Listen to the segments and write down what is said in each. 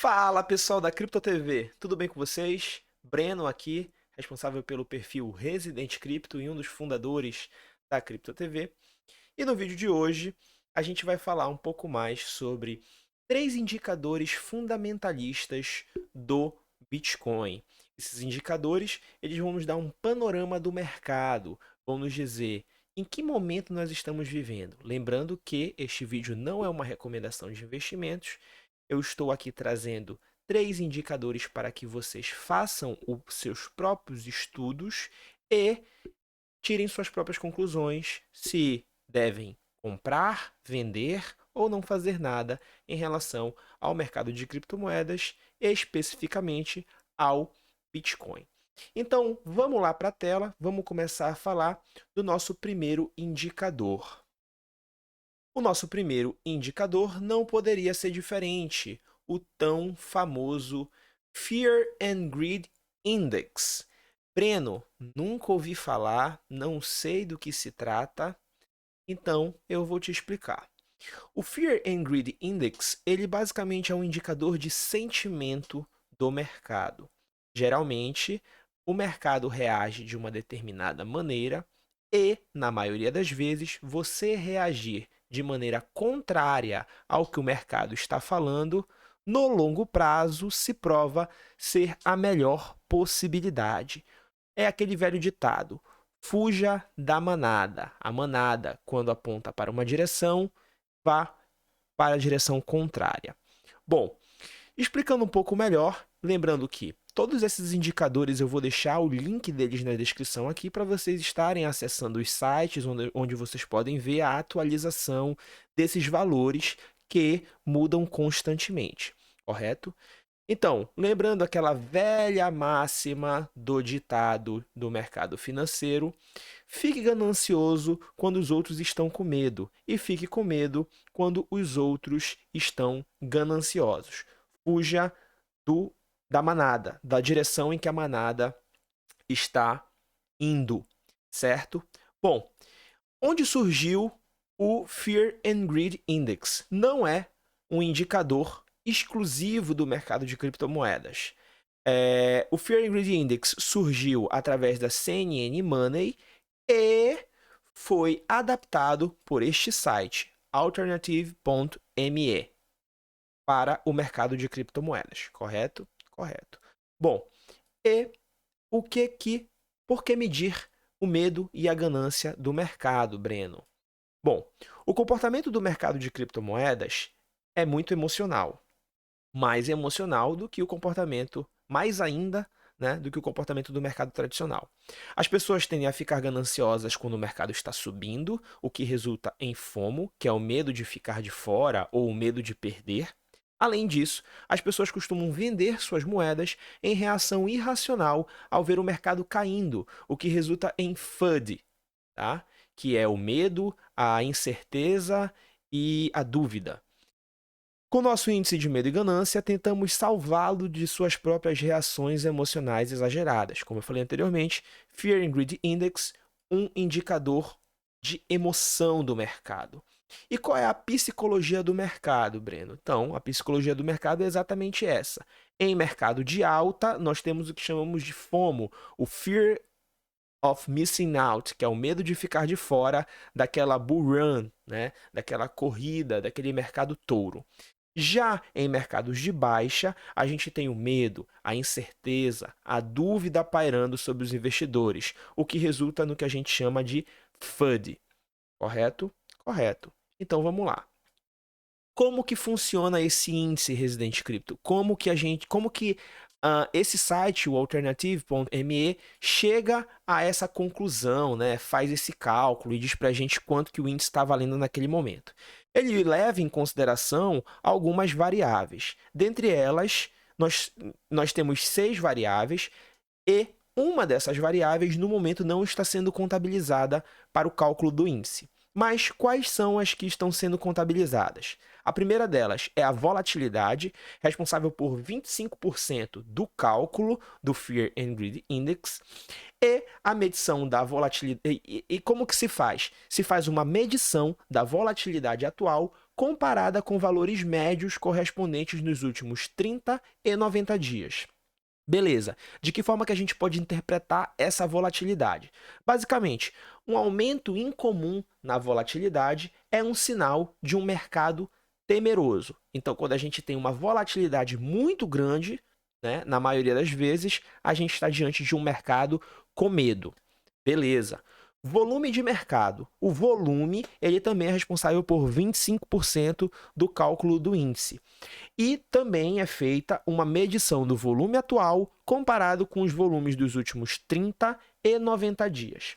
Fala pessoal da Cripto TV, tudo bem com vocês? Breno aqui, responsável pelo perfil Resident Crypto e um dos fundadores da Cripto TV. E no vídeo de hoje a gente vai falar um pouco mais sobre três indicadores fundamentalistas do Bitcoin. Esses indicadores, eles vão nos dar um panorama do mercado, vão nos dizer em que momento nós estamos vivendo. Lembrando que este vídeo não é uma recomendação de investimentos. Eu estou aqui trazendo três indicadores para que vocês façam os seus próprios estudos e tirem suas próprias conclusões se devem comprar, vender ou não fazer nada em relação ao mercado de criptomoedas, especificamente ao Bitcoin. Então, vamos lá para a tela, vamos começar a falar do nosso primeiro indicador. O nosso primeiro indicador não poderia ser diferente, o tão famoso Fear and Greed Index. Breno, nunca ouvi falar, não sei do que se trata, então eu vou te explicar. O Fear and Greed Index, ele basicamente é um indicador de sentimento do mercado. Geralmente, o mercado reage de uma determinada maneira e, na maioria das vezes, você reagir de maneira contrária ao que o mercado está falando, no longo prazo se prova ser a melhor possibilidade. É aquele velho ditado: fuja da manada. A manada, quando aponta para uma direção, vá para a direção contrária. Bom, explicando um pouco melhor, lembrando que todos esses indicadores eu vou deixar o link deles na descrição aqui para vocês estarem acessando os sites onde vocês podem ver a atualização desses valores que mudam constantemente, correto? Então, lembrando aquela velha máxima do ditado do mercado financeiro, fique ganancioso quando os outros estão com medo e fique com medo quando os outros estão gananciosos. Fuja da manada, da direção em que a manada está indo, certo? Bom, onde surgiu o Fear and Greed Index? Não é um indicador exclusivo do mercado de criptomoedas. O Fear and Greed Index surgiu através da CNN Money e foi adaptado por este site, alternative.me, para o mercado de criptomoedas, correto? Correto. Bom, e por que medir o medo e a ganância do mercado, Breno? Bom, o comportamento do mercado de criptomoedas é muito emocional, mais emocional do que o comportamento, mais ainda, né, do que o comportamento do mercado tradicional. As pessoas tendem a ficar gananciosas quando o mercado está subindo, o que resulta em FOMO, que é o medo de ficar de fora ou o medo de perder. Além disso, as pessoas costumam vender suas moedas em reação irracional ao ver o mercado caindo, o que resulta em FUD, tá? Que é o medo, a incerteza e a dúvida. Com nosso índice de medo e ganância, tentamos salvá-lo de suas próprias reações emocionais exageradas. Como eu falei anteriormente, Fear and Greed Index, um indicador de emoção do mercado. E qual é a psicologia do mercado, Breno? Então, a psicologia do mercado é exatamente essa. Em mercado de alta, nós temos o que chamamos de FOMO, o Fear of Missing Out, que é o medo de ficar de fora daquela bull run, né? Daquela corrida, daquele mercado touro. Já em mercados de baixa, a gente tem o medo, a incerteza, a dúvida pairando sobre os investidores, o que resulta no que a gente chama de FUD. Correto? Correto. Então vamos lá. Como que funciona esse índice Resident Crypto? Como que esse site, o alternative.me, chega a essa conclusão, né? Faz esse cálculo e diz para a gente quanto que o índice está valendo naquele momento. Ele leva em consideração algumas variáveis. Dentre elas, nós temos 6 variáveis e uma dessas variáveis, no momento, não está sendo contabilizada para o cálculo do índice. Mas quais são as que estão sendo contabilizadas? A primeira delas é a volatilidade, responsável por 25% do cálculo do Fear and Greed Index, e a medição da volatilidade. E como que se faz? Se faz uma medição da volatilidade atual comparada com valores médios correspondentes nos últimos 30 e 90 dias. Beleza. De que forma que a gente pode interpretar essa volatilidade? Basicamente, um aumento incomum na volatilidade é um sinal de um mercado temeroso. Então, quando a gente tem uma volatilidade muito grande, né, na maioria das vezes, a gente está diante de um mercado com medo. Beleza. Volume de mercado. O volume, ele também é responsável por 25% do cálculo do índice. E também é feita uma medição do volume atual comparado com os volumes dos últimos 30 e 90 dias.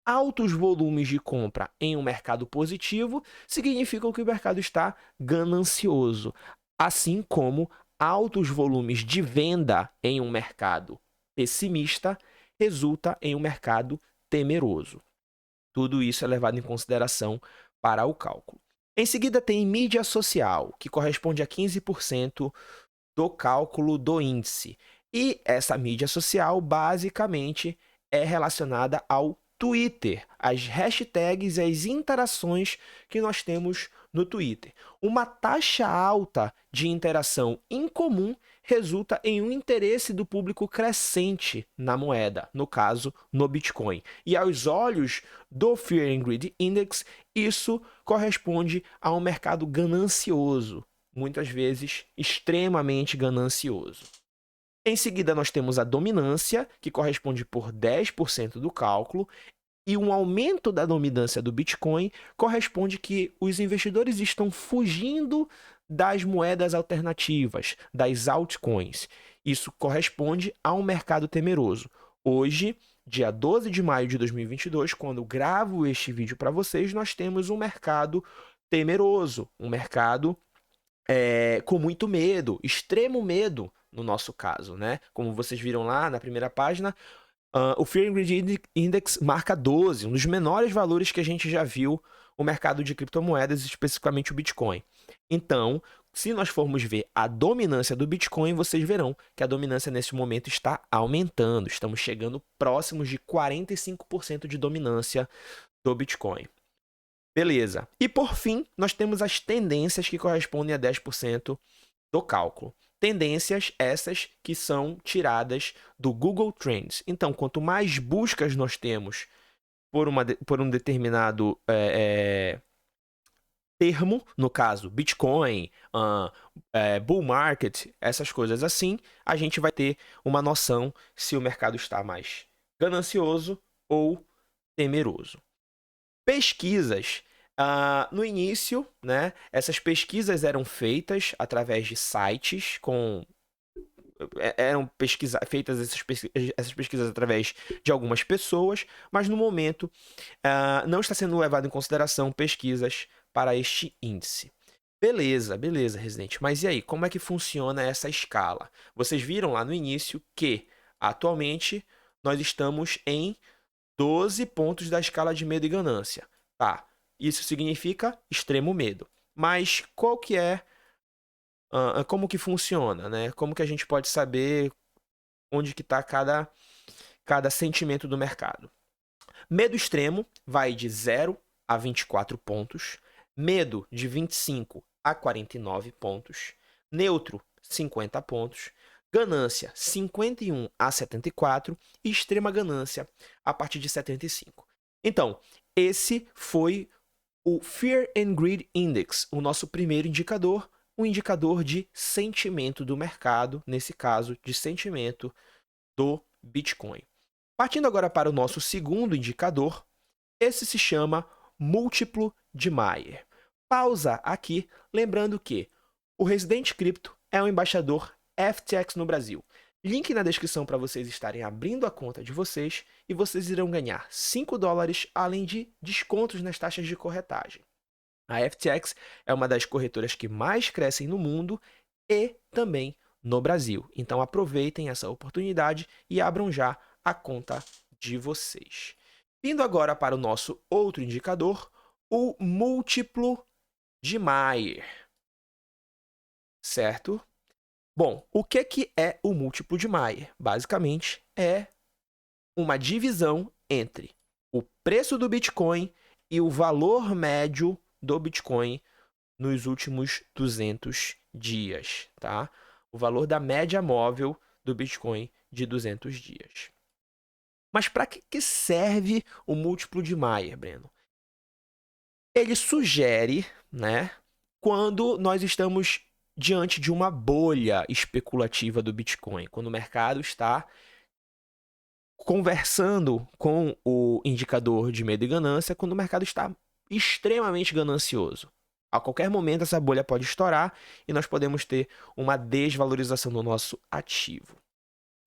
Altos volumes de compra em um mercado positivo significam que o mercado está ganancioso, assim como altos volumes de venda em um mercado pessimista resulta em um mercado temeroso. Tudo isso é levado em consideração para o cálculo. Em seguida, tem mídia social, que corresponde a 15% do cálculo do índice. E essa mídia social, basicamente, é relacionada ao Twitter, as hashtags e as interações que nós temos no Twitter. Uma taxa alta de interação incomum resulta em um interesse do público crescente na moeda, no caso, no Bitcoin. E aos olhos do Fear and Greed Index, isso corresponde a um mercado ganancioso, muitas vezes extremamente ganancioso. Em seguida, nós temos a dominância, que corresponde por 10% do cálculo, e um aumento da dominância do Bitcoin corresponde que os investidores estão fugindo das moedas alternativas, das altcoins. Isso corresponde a um mercado temeroso. Hoje, dia 12 de maio de 2022, quando gravo este vídeo para vocês, nós temos um mercado temeroso, um mercado com muito medo, extremo medo no nosso caso, né? Como vocês viram lá na primeira página, o Fear and Greed Index marca 12, um dos menores valores que a gente já viu no mercado de criptomoedas, especificamente o Bitcoin. Então, se nós formos ver a dominância do Bitcoin, vocês verão que a dominância nesse momento está aumentando. Estamos chegando próximos de 45% de dominância do Bitcoin. Beleza. E por fim, nós temos as tendências que correspondem a 10% do cálculo. Tendências essas que são tiradas do Google Trends. Então, quanto mais buscas nós temos por um determinado termo, no caso Bitcoin, bull market, essas coisas assim, a gente vai ter uma noção se o mercado está mais ganancioso ou temeroso. Pesquisas. No início, né, essas pesquisas eram feitas através de sites eram feitas essas pesquisas através de algumas pessoas, mas no momento não está sendo levado em consideração pesquisas para este índice. Beleza, Residente. Mas e aí, como é que funciona essa escala? Vocês viram lá no início que, atualmente, nós estamos em 12 pontos da escala de medo e ganância. Tá, isso significa extremo medo. Mas qual que é, como que funciona, né? Como que a gente pode saber onde que está cada sentimento do mercado? Medo extremo vai de 0 a 24 pontos. Medo de 25 a 49 pontos. Neutro, 50 pontos. Ganância, 51 a 74. E extrema ganância, a partir de 75. Então, esse foi o Fear and Greed Index, o nosso primeiro indicador, um indicador de sentimento do mercado, nesse caso, de sentimento do Bitcoin. Partindo agora para o nosso segundo indicador, esse se chama múltiplo de Mayer. Pausa aqui, lembrando que o Residente Cripto é um embaixador FTX no Brasil. Link na descrição para vocês estarem abrindo a conta de vocês e vocês irão ganhar $5, além de descontos nas taxas de corretagem. A FTX é uma das corretoras que mais crescem no mundo e também no Brasil. Então aproveitem essa oportunidade e abram já a conta de vocês. Indo agora para o nosso outro indicador, o múltiplo de Mayer. Certo? Bom, o que é o múltiplo de Mayer? Basicamente, é uma divisão entre o preço do Bitcoin e o valor médio do Bitcoin nos últimos 200 dias, tá? O valor da média móvel do Bitcoin de 200 dias. Mas para que serve o múltiplo de Mayer, Breno? Ele sugere, né, quando nós estamos diante de uma bolha especulativa do Bitcoin, quando o mercado está conversando com o indicador de medo e ganância, quando o mercado está extremamente ganancioso. A qualquer momento essa bolha pode estourar e nós podemos ter uma desvalorização do nosso ativo.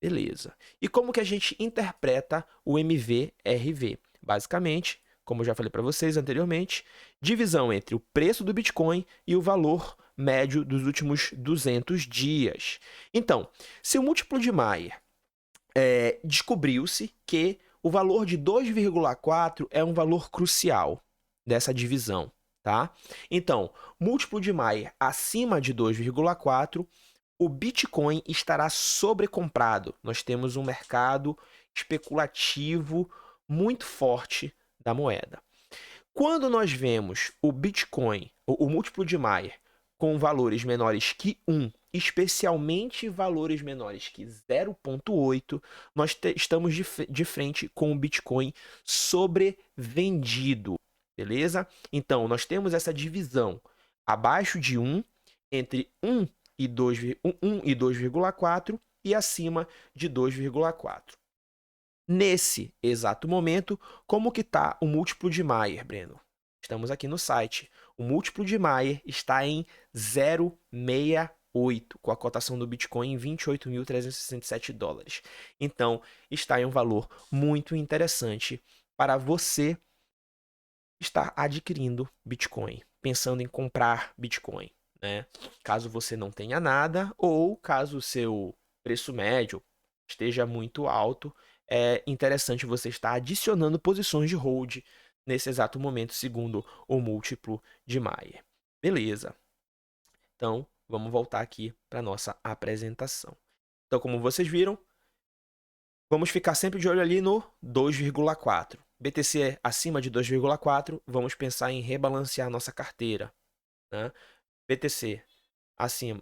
Beleza. E como que a gente interpreta o MVRV? Basicamente, como eu já falei para vocês anteriormente, divisão entre o preço do Bitcoin e o valor médio dos últimos 200 dias. Então, se o múltiplo de Mayer descobriu-se que o valor de 2,4 é um valor crucial dessa divisão, tá? Então, múltiplo de Mayer acima de 2,4, o Bitcoin estará sobrecomprado. Nós temos um mercado especulativo muito forte da moeda. Quando nós vemos o Bitcoin, o múltiplo de Mayer, com valores menores que 1, especialmente valores menores que 0,8, nós estamos de frente com o Bitcoin sobrevendido, beleza? Então, nós temos essa divisão abaixo de 1, entre 1 e 2,4 e acima de 2,4. Nesse exato momento, como que está o múltiplo de Mayer, Breno? Estamos aqui no site. O múltiplo de Mayer está em 0,68, com a cotação do Bitcoin em 28.367 dólares. Então, está em um valor muito interessante para você estar adquirindo Bitcoin, pensando em comprar Bitcoin, né? Caso você não tenha nada ou caso o seu preço médio esteja muito alto, é interessante você estar adicionando posições de hold nesse exato momento, segundo o múltiplo de Mayer. Beleza. Então, vamos voltar aqui para nossa apresentação. Então, como vocês viram, vamos ficar sempre de olho ali no 2,4. BTC acima de 2,4, vamos pensar em rebalancear nossa carteira, né? BTC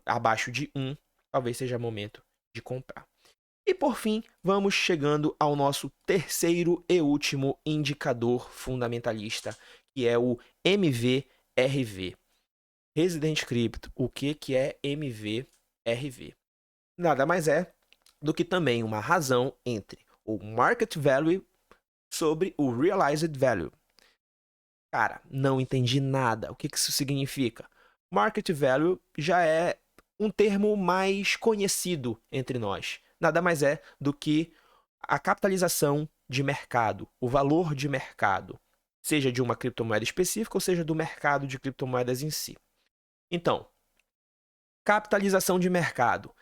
abaixo de 1, talvez seja momento de comprar. E por fim, vamos chegando ao nosso terceiro e último indicador fundamentalista, que é o MVRV. Resident Crypto, o que é MVRV? Nada mais é do que também uma razão entre o Market Value sobre o Realized Value. Cara, não entendi nada. O que isso significa? Market Value já é um termo mais conhecido entre nós. Nada mais é do que a capitalização de mercado, o valor de mercado, seja de uma criptomoeda específica ou seja do mercado de criptomoedas em si. Então, capitalização de mercado.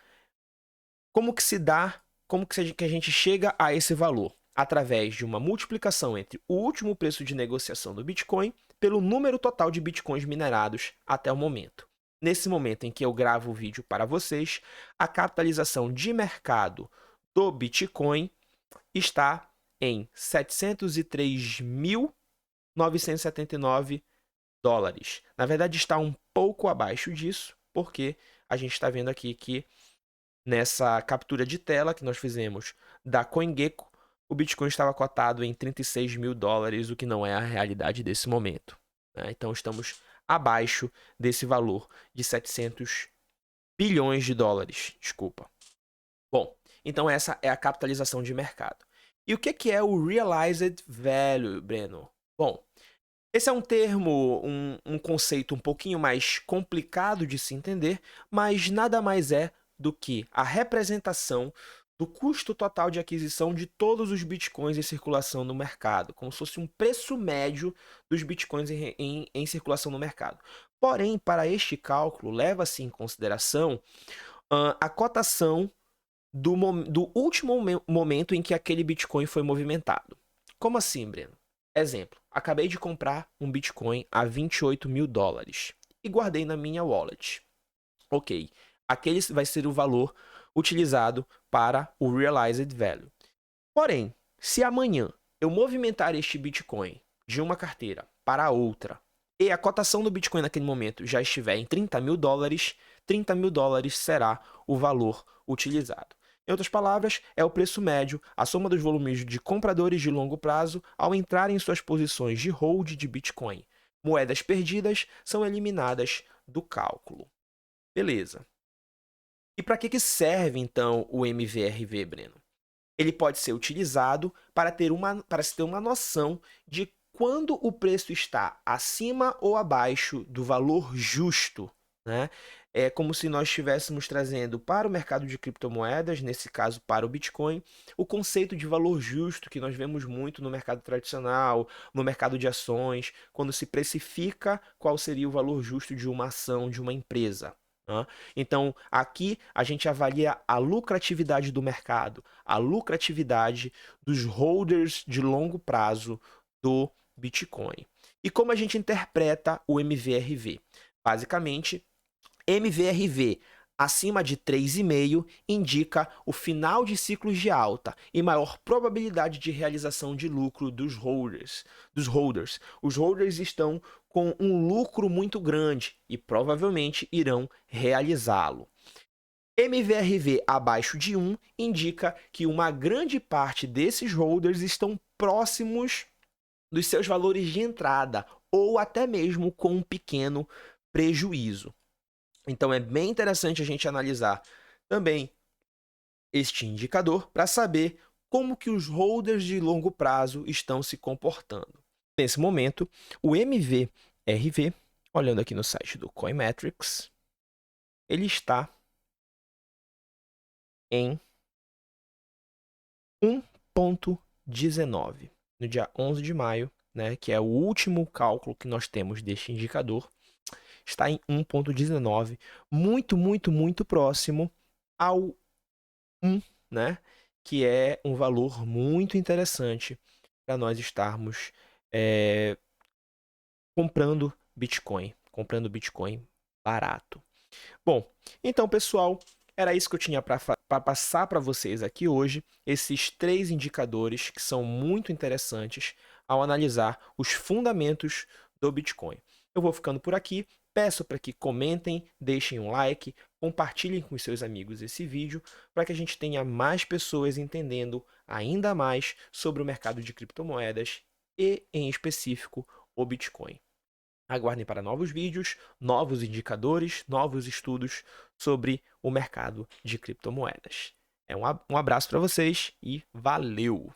Como que se dá, como que a gente chega a esse valor? Através de uma multiplicação entre o último preço de negociação do Bitcoin pelo número total de Bitcoins minerados até o momento. Nesse momento em que eu gravo o vídeo para vocês, a capitalização de mercado do Bitcoin está em 703.979 dólares. Na verdade, está um pouco abaixo disso, porque a gente está vendo aqui que nessa captura de tela que nós fizemos da CoinGecko, o Bitcoin estava cotado em 36 mil dólares, o que não é a realidade desse momento, né? Então, estamos abaixo desse valor de 700 bilhões de dólares, desculpa. Bom, então essa é a capitalização de mercado. E o que é o Realized Value, Breno? Bom, esse é um termo, um conceito um pouquinho mais complicado de se entender, mas nada mais é do que a representação do custo total de aquisição de todos os bitcoins em circulação no mercado, como se fosse um preço médio dos bitcoins em circulação no mercado. Porém, para este cálculo, leva-se em consideração a cotação do último momento em que aquele bitcoin foi movimentado. Como assim, Breno? Exemplo, acabei de comprar um bitcoin a 28 mil dólares e guardei na minha wallet. Ok, aquele vai ser o valor utilizado para o Realized Value. Porém, se amanhã eu movimentar este Bitcoin de uma carteira para outra e a cotação do Bitcoin naquele momento já estiver em 30 mil dólares, 30 mil dólares será o valor utilizado. Em outras palavras, é o preço médio, a soma dos volumes de compradores de longo prazo ao entrar em suas posições de hold de Bitcoin. Moedas perdidas são eliminadas do cálculo. Beleza. E para que serve, então, o MVRV, Breno? Ele pode ser utilizado para se ter uma noção de quando o preço está acima ou abaixo do valor justo, né? É como se nós estivéssemos trazendo para o mercado de criptomoedas, nesse caso para o Bitcoin, o conceito de valor justo que nós vemos muito no mercado tradicional, no mercado de ações, quando se precifica qual seria o valor justo de uma ação de uma empresa. Então, aqui a gente avalia a lucratividade do mercado, a lucratividade dos holders de longo prazo do Bitcoin. E como a gente interpreta o MVRV? Basicamente, MVRV acima de 3,5 indica o final de ciclos de alta e maior probabilidade de realização de lucro dos holders. Os holders estão com um lucro muito grande e provavelmente irão realizá-lo. MVRV abaixo de 1 indica que uma grande parte desses holders estão próximos dos seus valores de entrada ou até mesmo com um pequeno prejuízo. Então é bem interessante a gente analisar também este indicador para saber como que os holders de longo prazo estão se comportando. Nesse momento, o MVRV, olhando aqui no site do Coinmetrics, ele está em 1,19 no dia 11 de maio, né, que é o último cálculo que nós temos deste indicador, está em 1,19, muito próximo ao 1, né, que é um valor muito interessante para nós estarmos comprando Bitcoin barato. Bom, então, pessoal, era isso que eu tinha para passar para vocês aqui hoje, esses 3 indicadores que são muito interessantes ao analisar os fundamentos do Bitcoin. Eu vou ficando por aqui, peço para que comentem, deixem um like, compartilhem com os seus amigos esse vídeo, para que a gente tenha mais pessoas entendendo ainda mais sobre o mercado de criptomoedas e, em específico, o Bitcoin. Aguardem para novos vídeos, novos indicadores, novos estudos sobre o mercado de criptomoedas. Um abraço para vocês e valeu!